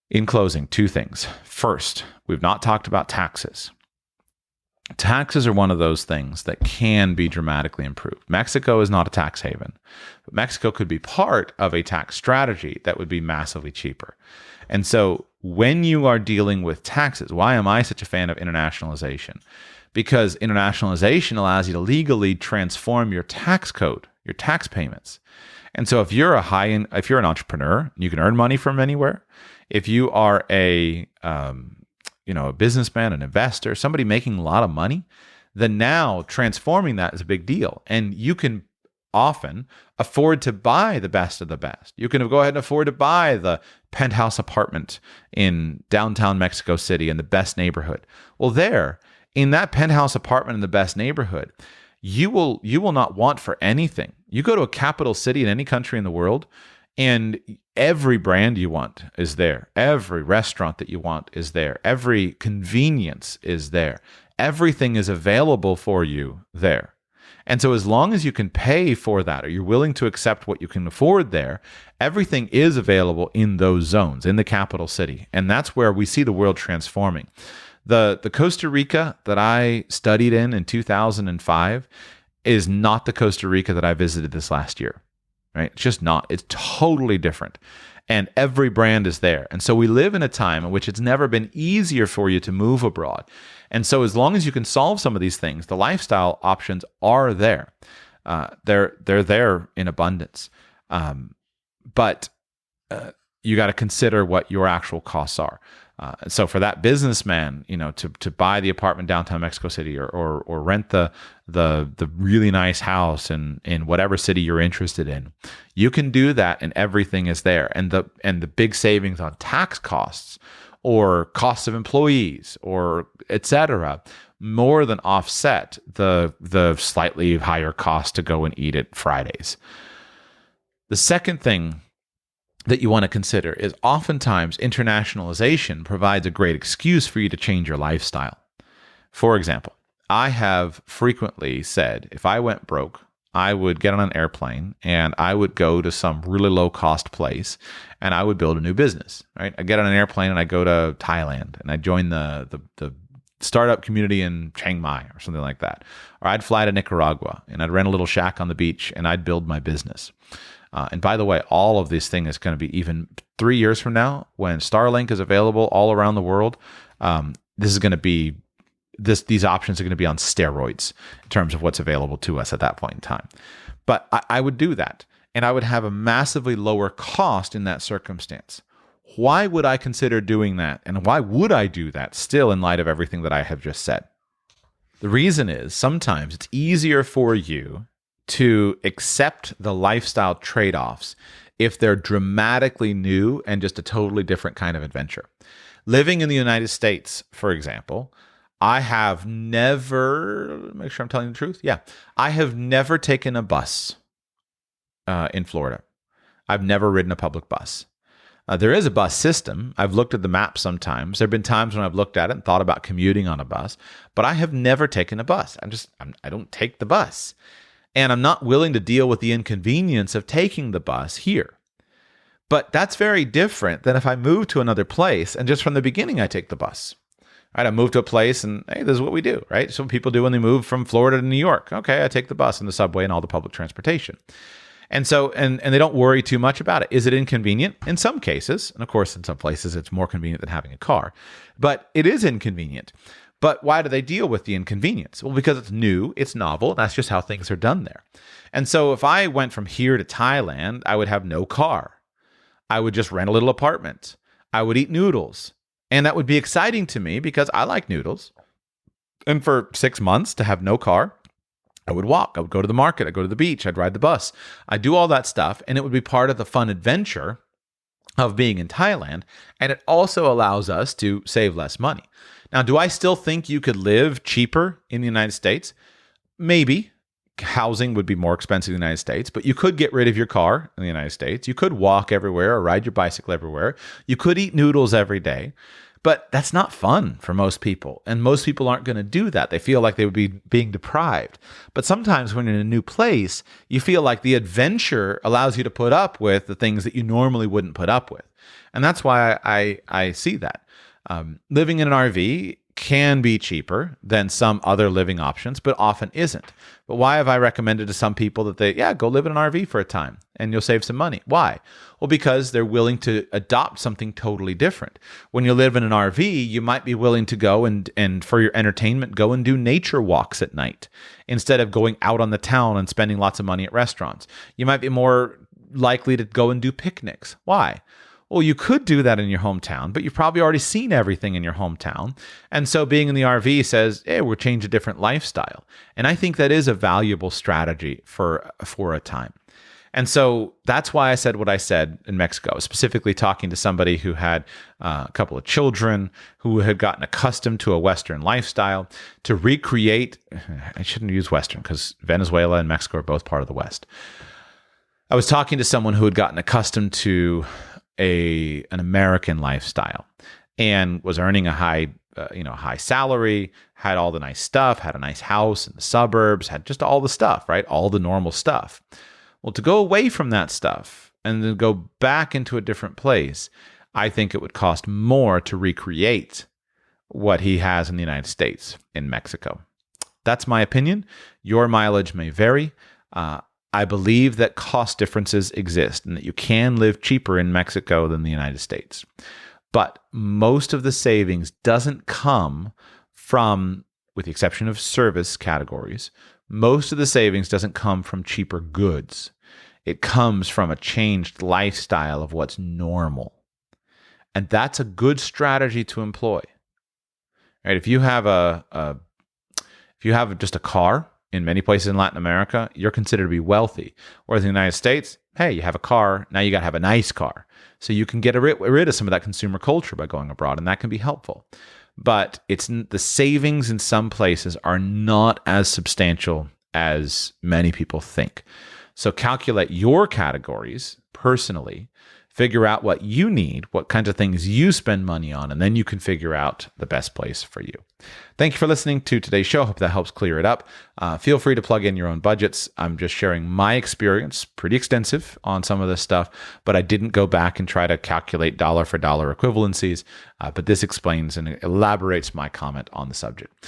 In closing, 2 things. First, we've not talked about taxes. Taxes are one of those things that can be dramatically improved. Mexico is not a tax haven, but Mexico could be part of a tax strategy that would be massively cheaper. And so when you are dealing with taxes, why am I such a fan of internationalization? Because internationalization allows you to legally transform your tax code, your tax payments. And so if you're an entrepreneur, you can earn money from anywhere. If you are a businessman, an investor, somebody making a lot of money, then now transforming that is a big deal. And you can often afford to buy the best of the best. You can go ahead and afford to buy the penthouse apartment in downtown Mexico City in the best neighborhood. Well, there, in that penthouse apartment in the best neighborhood, you will not want for anything. You go to a capital city in any country in the world, and every brand you want is there. Every restaurant that you want is there. Every convenience is there. Everything is available for you there. And so as long as you can pay for that, or you're willing to accept what you can afford there, everything is available in those zones, in the capital city. And that's where we see the world transforming. The Costa Rica that I studied in 2005 is not the Costa Rica that I visited this last year, right? It's just not. It's totally different. And every brand is there. And so we live in a time in which it's never been easier for you to move abroad. And so as long as you can solve some of these things, the lifestyle options are there. They're there in abundance. But you got to consider what your actual costs are. So for that businessman, to buy the apartment downtown Mexico City or rent the really nice house in whatever city you're interested in, you can do that, and everything is there. And the big savings on tax costs or costs of employees or et cetera more than offset the slightly higher cost to go and eat at Fridays. The second thing that you want to consider is oftentimes internationalization provides a great excuse for you to change your lifestyle. For example, I have frequently said if I went broke, I would get on an airplane and I would go to some really low cost place and I would build a new business, right? I get on an airplane and I go to Thailand and I join the startup community in Chiang Mai or something like that. Or I'd fly to Nicaragua and I'd rent a little shack on the beach and I'd build my business. And by the way, all of these things is going to be even 3 years from now when Starlink is available all around the world. This is going to be these options are going to be on steroids in terms of what's available to us at that point in time. But I would do that, and I would have a massively lower cost in that circumstance. Why would I consider doing that? And why would I do that still in light of everything that I have just said? The reason is sometimes it's easier for you to accept the lifestyle trade-offs if they're dramatically new and just a totally different kind of adventure. Living in the United States, for example, I have never, make sure I'm telling the truth. Yeah. I have never taken a bus in Florida. I've never ridden a public bus. There is a bus system. I've looked at the map sometimes. There have been times when I've looked at it and thought about commuting on a bus, but I have never taken a bus. I don't take the bus. And I'm not willing to deal with the inconvenience of taking the bus here. But that's very different than if I move to another place and just from the beginning I take the bus. Right? I move to a place and hey, this is what we do, right? So people do when they move from Florida to New York. Okay, I take the bus and the subway and all the public transportation. And so, and they don't worry too much about it. Is it inconvenient? In some cases, and of course in some places it's more convenient than having a car, but it is inconvenient. But why do they deal with the inconvenience? Well, because it's new, it's novel. That's just how things are done there. And so if I went from here to Thailand, I would have no car. I would just rent a little apartment. I would eat noodles. And that would be exciting to me because I like noodles. And for 6 months to have no car, I would walk. I would go to the market. I'd go to the beach. I'd ride the bus. I'd do all that stuff. And it would be part of the fun adventure of being in Thailand. And it also allows us to save less money. Now, do I still think you could live cheaper in the United States? Maybe. Housing would be more expensive in the United States, but you could get rid of your car in the United States. You could walk everywhere or ride your bicycle everywhere. You could eat noodles every day, but that's not fun for most people. And most people aren't going to do that. They feel like they would be being deprived. But sometimes when you're in a new place, you feel like the adventure allows you to put up with the things that you normally wouldn't put up with. And that's why I see that. Living in an RV can be cheaper than some other living options, but often isn't. But why have I recommended to some people that go live in an RV for a time and you'll save some money? Why? Well, because they're willing to adopt something totally different. When you live in an RV, you might be willing to go and for your entertainment, go and do nature walks at night instead of going out on the town and spending lots of money at restaurants. You might be more likely to go and do picnics. Why? Well, you could do that in your hometown, but you've probably already seen everything in your hometown. And so being in the RV says, hey, we'll change a different lifestyle. And I think that is a valuable strategy for a time. And so that's why I said what I said in Mexico. I was specifically talking to somebody who had a couple of children who had gotten accustomed to a Western lifestyle to recreate. I shouldn't use Western because Venezuela and Mexico are both part of the West. I was talking to someone who had gotten accustomed to an American lifestyle and was earning a high salary, had all the nice stuff, had a nice house in the suburbs, had just all the stuff, right? All the normal stuff. Well, to go away from that stuff and then go back into a different place, I think it would cost more to recreate what he has in the United States in Mexico. That's my opinion. Your mileage may vary. I believe that cost differences exist and that you can live cheaper in Mexico than the United States. But most of the savings doesn't come from, with the exception of service categories, most of the savings doesn't come from cheaper goods. It comes from a changed lifestyle of what's normal. And that's a good strategy to employ. Right? If you have just a car in many places in Latin America, you're considered to be wealthy. Whereas in the United States, hey, you have a car, now you got to have a nice car. So you can get rid of some of that consumer culture by going abroad, and that can be helpful. But the savings in some places are not as substantial as many people think. So calculate your categories personally, figure out what you need, what kinds of things you spend money on, and then you can figure out the best place for you. Thank you for listening to today's show. Hope that helps clear it up. Feel free to plug in your own budgets. I'm just sharing my experience, pretty extensive on some of this stuff, but I didn't go back and try to calculate dollar for dollar equivalencies. But this explains and elaborates my comment on the subject.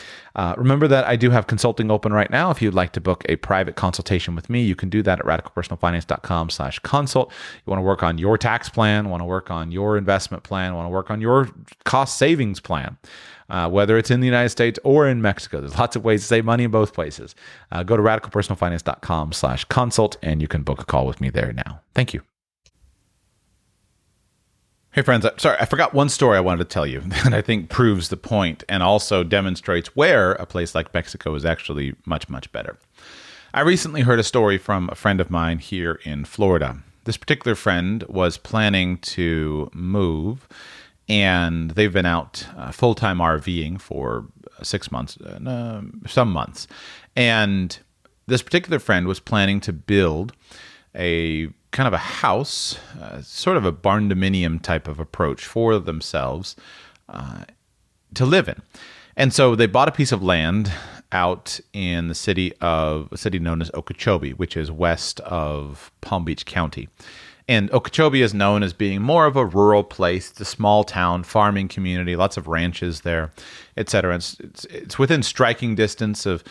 Remember that I do have consulting open right now. If you'd like to book a private consultation with me, you can do that at radicalpersonalfinance.com/consult. You want to work on your tax plan, want to work on your investment plan, want to work on your cost savings plan. Whether it's in the United States or in Mexico. There's lots of ways to save money in both places. Go to radicalpersonalfinance.com/consult and you can book a call with me there now. Thank you. Hey friends, sorry, I forgot one story I wanted to tell you that I think proves the point and also demonstrates where a place like Mexico is actually much, much better. I recently heard a story from a friend of mine here in Florida. This particular friend was planning to move, and they've been out full-time RVing for 6 months, some months. And this particular friend was planning to build a kind of a house, sort of a barn-dominium type of approach for themselves to live in. And so they bought a piece of land out in a city known as Okeechobee, which is west of Palm Beach County. And Okeechobee is known as being more of a rural place. It's a small town, farming community, lots of ranches there, et cetera. It's within striking distance of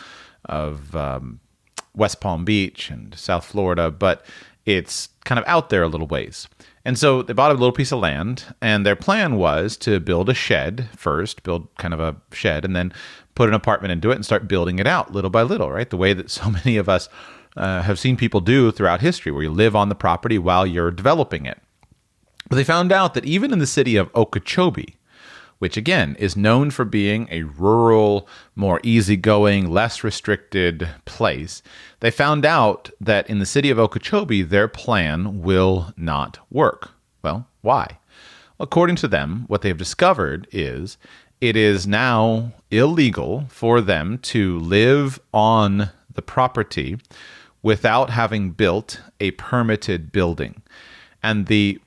West Palm Beach and South Florida, but it's kind of out there a little ways. And so they bought a little piece of land, and their plan was to build a shed first, build kind of a shed, and then put an apartment into it and start building it out little by little, right? The way that so many of us have seen people do throughout history, where you live on the property while you're developing it. But they found out that even in the city of Okeechobee, which again is known for being a rural, more easygoing, less restricted place, they found out that in the city of Okeechobee, their plan will not work. Well, why? According to them, what they've discovered is it is now illegal for them to live on the property without having built a permitted building. And the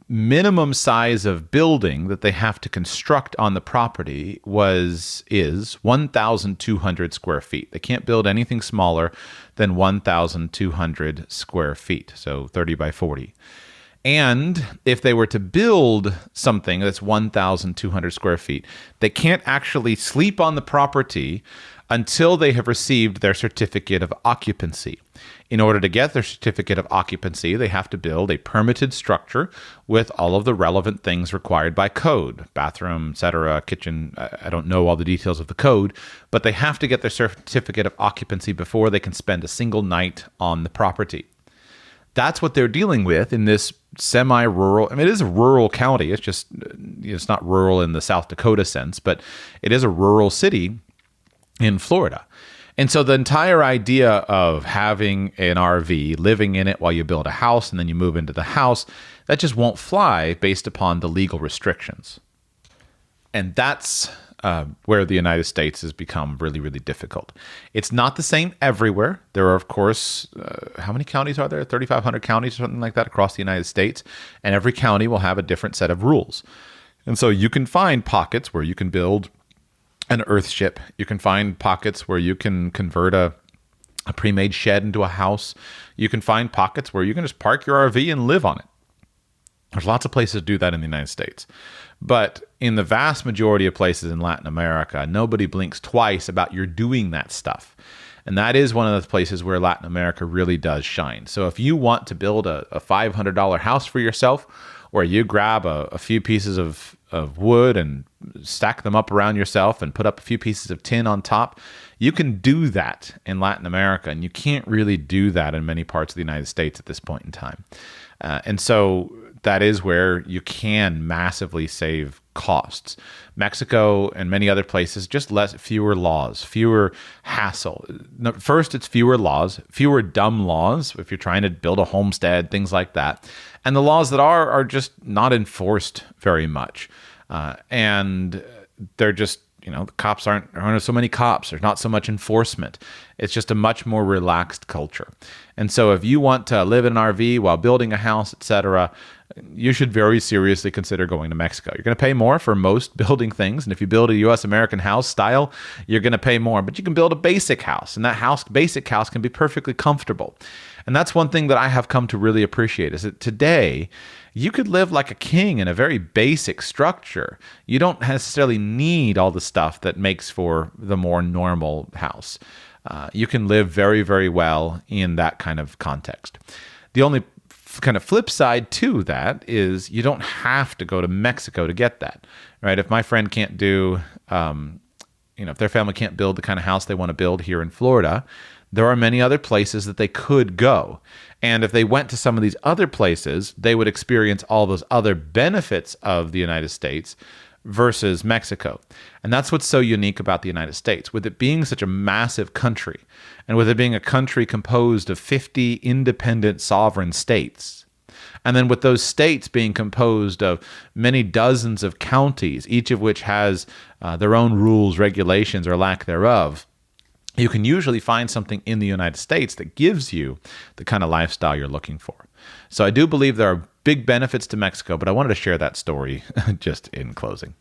minimum size of building that they have to construct on the property is 1,200 square feet. They can't build anything smaller than 1,200 square feet, so 30 by 40. And if they were to build something that's 1,200 square feet, they can't actually sleep on the property until they have received their certificate of occupancy. In order to get their certificate of occupancy, they have to build a permitted structure with all of the relevant things required by code, bathroom, etc., kitchen. I don't know all the details of the code, but they have to get their certificate of occupancy before they can spend a single night on the property. That's what they're dealing with in this semi-rural. I mean, it is a rural county. It's just, it's not rural in the South Dakota sense, but it is a rural city in Florida. And so the entire idea of having an RV, living in it while you build a house and then you move into the house, that just won't fly based upon the legal restrictions. And that's where the United States has become really, really difficult. It's not the same everywhere. There are, of course, how many counties are there? 3,500 counties or something like that across the United States. And every county will have a different set of rules. And so you can find pockets where you can build an earthship. You can find pockets where you can convert a pre-made shed into a house. You can find pockets where you can just park your RV and live on it. There's lots of places to do that in the United States. But in the vast majority of places in Latin America, nobody blinks twice about you're doing that stuff. And that is one of the places where Latin America really does shine. So if you want to build a $500 house for yourself, where you grab a few pieces of wood and stack them up around yourself and put up a few pieces of tin on top, you can do that in Latin America. And you can't really do that in many parts of the United States at this point in time. And so that is where you can massively save costs. Mexico and many other places, just fewer laws, fewer hassle. First, it's fewer laws, fewer dumb laws if you're trying to build a homestead, things like that. And the laws that are just not enforced very much. And they're just, the cops aren't so many cops. There's not so much enforcement. It's just a much more relaxed culture. And so if you want to live in an RV while building a house, etc., you should very seriously consider going to Mexico. You're going to pay more for most building things. And if you build a U.S. American house style, you're going to pay more. But you can build a basic house, and that basic house can be perfectly comfortable. And that's one thing that I have come to really appreciate, is that today you could live like a king in a very basic structure. You don't necessarily need all the stuff that makes for the more normal house. You can live very, very well in that kind of context. The only kind of flip side to that is you don't have to go to Mexico to get that, right? If my friend can't do, if their family can't build the kind of house they want to build here in Florida, there are many other places that they could go. And if they went to some of these other places, they would experience all those other benefits of the United States versus Mexico. And that's what's so unique about the United States. With it being such a massive country, and with it being a country composed of 50 independent sovereign states, and then with those states being composed of many dozens of counties, each of which has their own rules, regulations, or lack thereof, you can usually find something in the United States that gives you the kind of lifestyle you're looking for. So I do believe there are big benefits to Mexico, but I wanted to share that story just in closing.